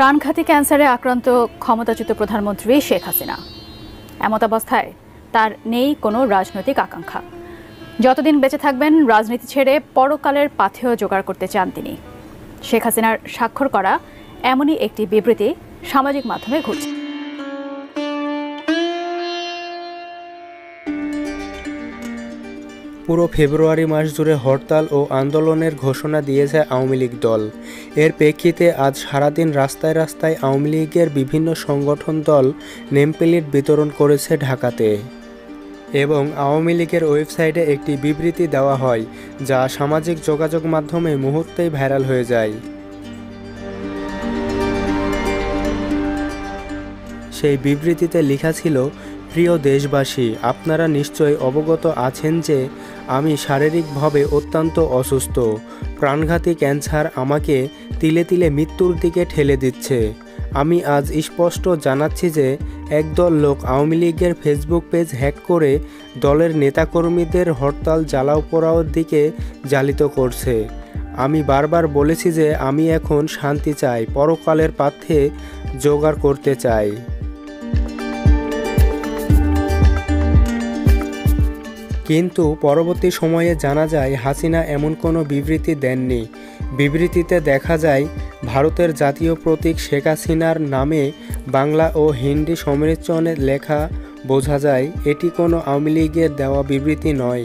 প্রাণঘাতী ক্যান্সারে আক্রান্ত ক্ষমতাচ্যুত প্রধানমন্ত্রী শেখ হাসিনা। এমতাবস্থায় তার নেই কোনো রাজনৈতিক আকাঙ্ক্ষা। যতদিন বেঁচে থাকবেন রাজনীতি ছেড়ে পরকালের পাথেয় জোগাড় করতে চান তিনি। শেখ হাসিনার স্বাক্ষর করা এমনই একটি বিবৃতি সামাজিক মাধ্যমে ঘুরছে। পুরো ফেব্রুয়ারি মাস জুড়ে হরতাল ও আন্দোলনের ঘোষণা দিয়েছে আওয়ামী লীগ দল। এর প্রেক্ষিতে আজ সারাদিন রাস্তায় রাস্তায় আওয়ামী লীগের বিভিন্ন সংগঠন দল নেমপ্লেট বিতরণ করেছে ঢাকাতে, এবং আওয়ামী লীগের ওয়েবসাইটে একটি বিবৃতি দেওয়া হয়, যা সামাজিক যোগাযোগ মাধ্যমে মুহূর্তেই ভাইরাল হয়ে যায়। সেই বিবৃতিতে লেখা ছিল, প্রিয় দেশবাসী, আপনারা নিশ্চয়ই অবগত আছেন যে আমি শারীরিকভাবে অত্যন্ত অসুস্থ। প্রাণঘাতী ক্যান্সার আমাকে তিলে তিলে মৃত্যুর দিকে ঠেলে দিচ্ছে। আমি আজ স্পষ্ট জানাচ্ছি যে একদল লোক আওয়ামী লীগের ফেসবুক পেজ হ্যাক করে দলের নেতাকর্মীদের হরতাল জ্বালাও পোড়াওর দিকে জ্বালিত করছে। আমি বারবার বলেছি যে আমি এখন শান্তি চাই, পরকালের পাথে জোগাড় করতে চাই। কিন্তু পরবর্তী সময়ে জানা যায় হাসিনা এমন কোনো বিবৃতি দেননি। বিবৃতিতে দেখা যায় ভারতের জাতীয় প্রতীক শেখ হাসিনার নামে বাংলা ও হিন্দি সম্মিশ্রণে লেখা। বোঝা যায় এটি কোনো আওয়ামী লীগের দেওয়া বিবৃতি নয়।